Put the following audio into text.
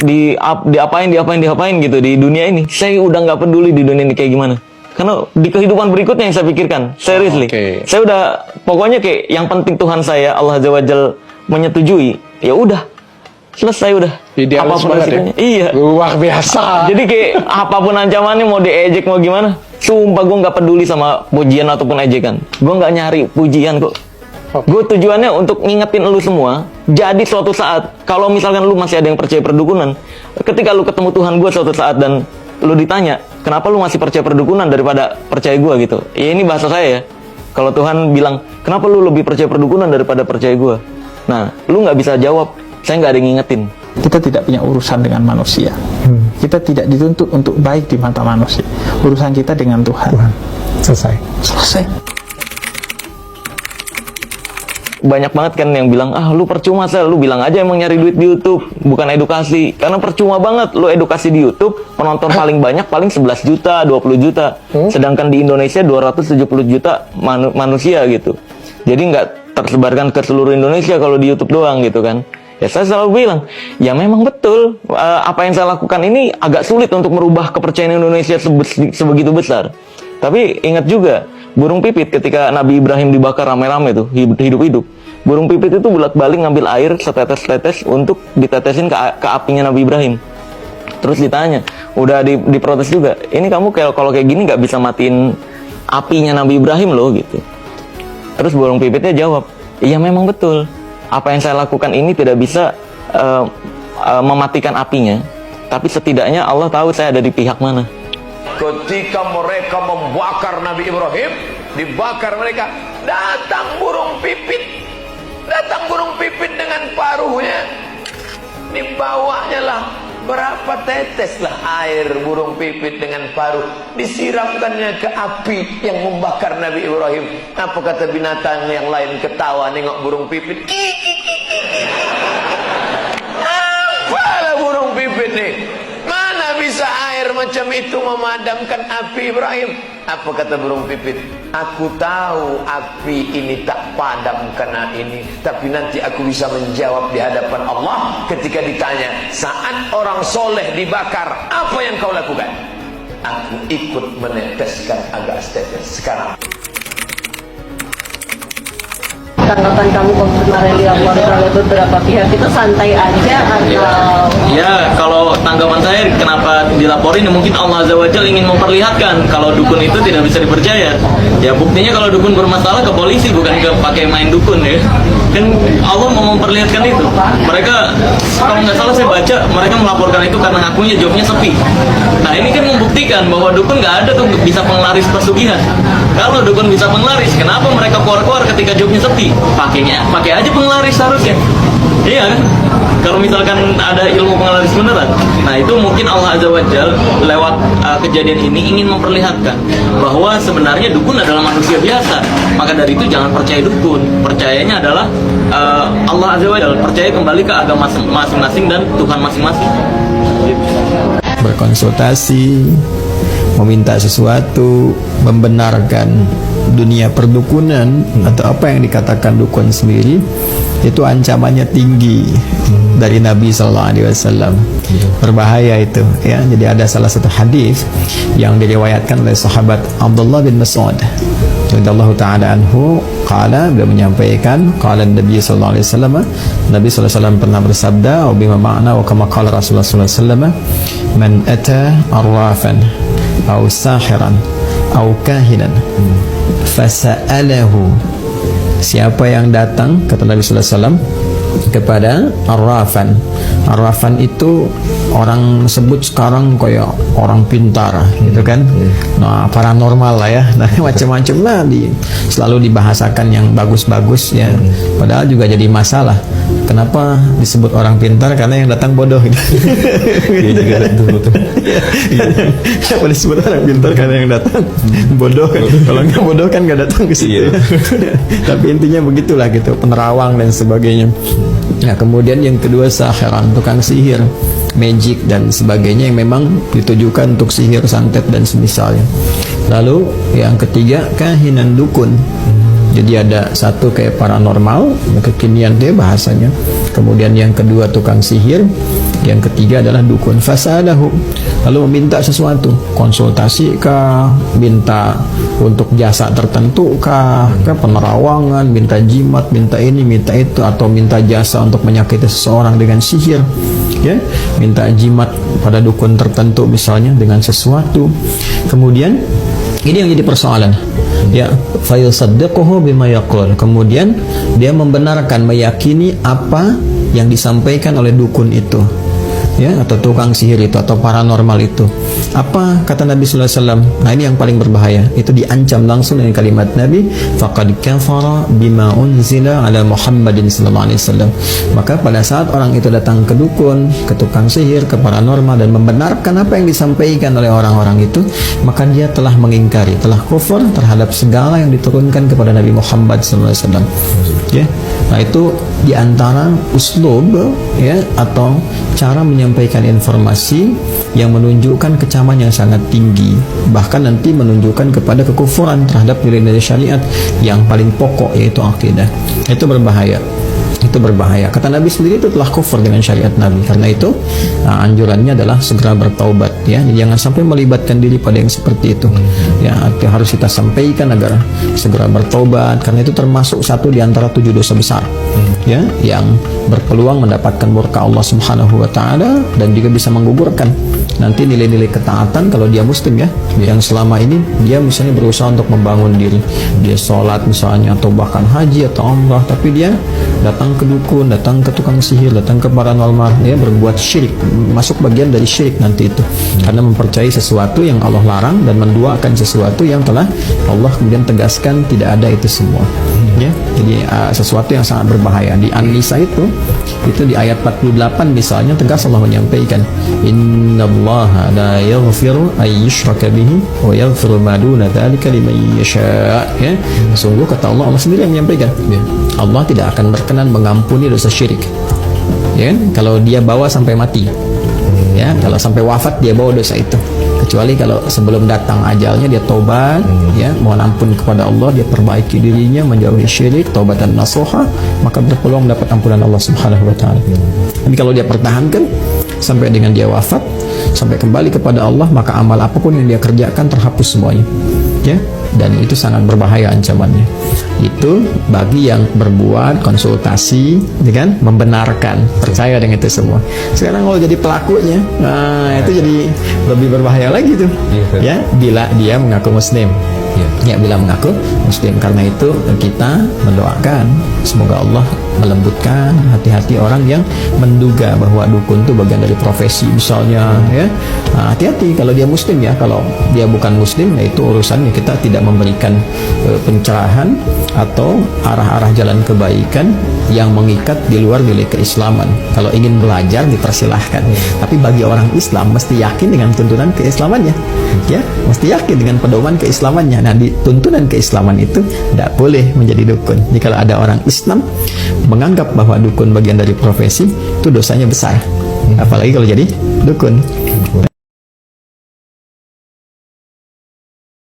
diapain gitu di dunia ini. Saya udah nggak peduli di dunia ini kayak gimana. Karena di kehidupan berikutnya yang saya pikirkan, seriously. Saya udah, pokoknya kayak yang penting Tuhan saya, Allah Azza wa Jalla menyetujui, ya udah, selesai udah. Apapun resikonya. Ya? Iya. Luar biasa. Jadi kayak apapun ancamannya, mau diejek mau gimana, sumpah gue nggak peduli sama pujian ataupun ejekan. Gue nggak nyari pujian kok. Gue tujuannya untuk ngingetin lu semua. Jadi suatu saat, kalau misalkan lu masih ada yang percaya perdukunan, ketika lu ketemu Tuhan gue suatu saat dan lu ditanya, kenapa lu masih percaya perdukunan daripada percaya gue gitu? Ya ini bahasa saya ya. Kalau Tuhan bilang, kenapa lu lebih percaya perdukunan daripada percaya gue? Nah, lu nggak bisa jawab. Saya nggak ada yang ngingetin. Kita tidak punya urusan dengan manusia. Kita tidak dituntut untuk baik di mata manusia. Urusan kita dengan Tuhan. Selesai. Banyak banget kan yang bilang, lu percuma Sel, lu bilang aja emang nyari duit di YouTube, bukan edukasi. Karena percuma banget lu edukasi di YouTube, penonton paling banyak paling 11 juta, 20 juta. Sedangkan di Indonesia 270 juta manusia gitu. Jadi nggak tersebarkan ke seluruh Indonesia kalau di YouTube doang gitu kan. Ya saya selalu bilang, ya memang betul, apa yang saya lakukan ini agak sulit untuk merubah kepercayaan Indonesia sebegitu besar. Tapi ingat juga, burung pipit ketika Nabi Ibrahim dibakar rame-rame tuh, hidup-hidup. Burung pipit itu bolak-balik ngambil air setetes-tetes untuk ditetesin ke apinya Nabi Ibrahim. Terus ditanya, udah diprotes juga, ini kamu kalau kayak gini nggak bisa matiin apinya Nabi Ibrahim loh gitu. Terus burung pipitnya jawab, iya memang betul. Apa yang saya lakukan ini tidak bisa mematikan apinya, tapi setidaknya Allah tahu saya ada di pihak mana. Ketika mereka membakar Nabi Ibrahim, dibakar mereka, datang burung pipit dengan paruhnya, dibawanya lah berapa tetes lah air burung pipit dengan paruh, disiramkannya ke api yang membakar Nabi Ibrahim. Apa kata binatang yang lain ketawa nengok burung pipit? Apalah burung pipit nih, mana bisa air macam itu memadamkan api Ibrahim? Apa kata burung pipit? Aku tahu api ini tak padam karena ini, tapi nanti aku bisa menjawab di hadapan Allah ketika ditanya, saat orang soleh dibakar, apa yang kau lakukan? Aku ikut meneteskan agak tetes. Sekarang tanggapan kamu kemarin dilaporkan oleh beberapa pihak itu santai aja atau? Ya, kalau tanggapan saya kenapa dilaporin, mungkin Allah Azza wa Jalla ingin memperlihatkan kalau dukun itu tidak bisa dipercaya. Ya buktinya kalau dukun bermasalah ke polisi, bukan ke pakai main dukun ya. Kan Allah mau memperlihatkan itu. Mereka, kalau nggak salah saya baca, mereka melaporkan itu karena akunya jobnya sepi. Nah ini kan membuktikan bahwa dukun nggak ada tuh bisa penglaris pesugihan. Kalau dukun bisa penglaris, kenapa mereka keluar-keluar ketika jobnya sepi? Pakai aja penglaris harusnya. Iya kan? Kalau misalkan ada ilmu penglaris beneran. Nah itu mungkin Allah Azza wa Jalla lewat kejadian ini ingin memperlihatkan bahwa sebenarnya dukun adalah manusia biasa. Maka dari itu jangan percaya dukun. Percayanya adalah Allah Azza wa Jalla. Percaya kembali ke agama masing-masing dan Tuhan masing-masing. Berkonsultasi, meminta sesuatu, membenarkan dunia perdukunan atau apa yang dikatakan dukun sendiri, itu ancamannya tinggi dari Nabi SAW. Berbahaya itu ya. Jadi ada salah satu hadis yang diriwayatkan oleh sahabat Abdullah bin Mas'ud radhiyallahu ta'ala anhu, qala, beliau menyampaikan, qala Nabi sallallahu alaihi wasallam, Nabi sallallahu alaihi wasallam pernah bersabda, wa bima ma'na wa kama qala Rasulullah sallallahu alaihi wasallam, man ata arrafan aw sahiran aw kahinan fasa'alahu, siapa yang datang, kata Nabi sallallahu alaihi wasallam, kepada arrafan. Arrafan itu orang sebut sekarang kayak orang pintar gitu kan. Nah, paranormal lah ya. Nah, macam-macam lah selalu dibahasakan yang bagus-bagus ya. Padahal juga jadi masalah. Kenapa disebut orang pintar? Karena yang datang bodoh gitu. Iya juga betul. Kenapa disebut orang pintar? Karena yang datang bodoh kan. Kalau nggak bodoh kan nggak datang ke situ. Tapi intinya begitulah gitu, penerawang dan sebagainya. Nah, kemudian yang kedua sahiran, tukang sihir, magic dan sebagainya yang memang ditujukan untuk sihir, santet dan semisalnya. Lalu yang ketiga kahinan, dukun. Jadi ada satu kayak paranormal, kekinian dia bahasanya. Kemudian yang kedua tukang sihir, Yang ketiga adalah dukun fasalahu, lalu meminta sesuatu, konsultasi kah, minta untuk jasa tertentu kah, penerawangan, minta jimat, minta ini, minta itu, atau minta jasa untuk menyakiti seseorang dengan sihir, ya, minta jimat pada dukun tertentu misalnya dengan sesuatu. Kemudian ini yang jadi persoalan, ya, fayusaddiquhu bima yaqul. Kemudian dia membenarkan, meyakini apa yang disampaikan oleh dukun itu, ya, atau tukang sihir itu, atau paranormal itu. Apa kata Nabi sallallahu alaihi wasallam? Nah, ini yang paling berbahaya. Itu diancam langsung dengan kalimat Nabi, faqad kafara bima unzila ala Muhammadin sallallahu alaihi wasallam. Maka pada saat orang itu datang ke dukun, ke tukang sihir, ke paranormal, dan membenarkan apa yang disampaikan oleh orang-orang itu, maka dia telah mengingkari, telah kufur terhadap segala yang diturunkan kepada Nabi Muhammad sallallahu alaihi wasallam. Ya. Nah, itu diantara uslub, ya, atau cara menyampaikan informasi yang menunjukkan kecaman yang sangat tinggi, bahkan nanti menunjukkan kepada kekufuran terhadap nilai-nilai syariat yang paling pokok, yaitu akidah. Itu berbahaya. Itu berbahaya. Kata Nabi sendiri itu telah kufur dengan syariat Nabi. Karena itu anjurannya adalah segera bertaubat, ya. Jangan sampai melibatkan diri pada yang seperti itu. Ya, harus kita sampaikan agar segera bertaubat, karena itu termasuk satu di antara 7 dosa besar, ya, yang berpeluang mendapatkan murka Allah Subhanahu wa taala, dan juga bisa menggugurkan nanti nilai-nilai ketaatan kalau dia muslim, ya, yang selama ini dia misalnya berusaha untuk membangun diri, dia sholat misalnya, atau bahkan haji atau umrah, tapi dia datang ke dukun, datang ke tukang sihir, datang ke paranormal, ya, berbuat syirik, masuk bagian dari syirik nanti itu, karena mempercayai sesuatu yang Allah larang dan menduakan sesuatu yang telah Allah kemudian tegaskan tidak ada itu semua, ya. Jadi sesuatu yang sangat berbahaya. Di An-Nisa itu di ayat 48 misalnya tegas Allah menyampaikan, innallaha la yaghfiru ay yushraka bihi wa yaghfiru ma duna dzalika liman yasha, ya. Sungguh kata Allah sendiri yang menyampaikan, ya, Allah tidak akan berkenan mengampuni dosa syirik, ya kan? Kalau dia bawa sampai mati, ya, kalau sampai wafat dia bawa dosa itu, kecuali kalau sebelum datang ajalnya dia taubat, ya, mohon ampun kepada Allah, dia perbaiki dirinya, menjauhi syirik, taubatan nasuha, maka berpeluang dapat ampunan Allah Subhanahu wa taala. Tapi kalau dia pertahankan sampai dengan dia wafat, sampai kembali kepada Allah, maka amal apapun yang dia kerjakan terhapus semuanya, ya. Dan itu sangat berbahaya ancamannya. Itu bagi yang berbuat konsultasi dengan membenarkan, percaya dengan itu semua. Sekarang kalau jadi pelakunya, nah itu jadi lebih berbahaya lagi tuh, ya, bila dia mengaku muslim, ya, bila mengaku muslim. Karena itu kita mendoakan semoga Allah melembutkan hati-hati orang yang menduga bahwa dukun itu bagian dari profesi misalnya, ya. Nah, hati-hati kalau dia muslim, ya. Kalau dia bukan muslim, ya itu urusannya. Kita tidak memberikan pencerahan atau arah-arah jalan kebaikan yang mengikat di luar nilai keislaman. Kalau ingin belajar dipersilahkan, tapi bagi orang Islam mesti yakin dengan tuntunan keislamannya, ya, mesti yakin dengan pedoman keislamannya. Nah, di tuntunan keislaman itu tidak boleh menjadi dukun. Jadi kalau ada orang Islam menganggap bahwa dukun bagian dari profesi, itu dosanya besar, apalagi kalau jadi dukun.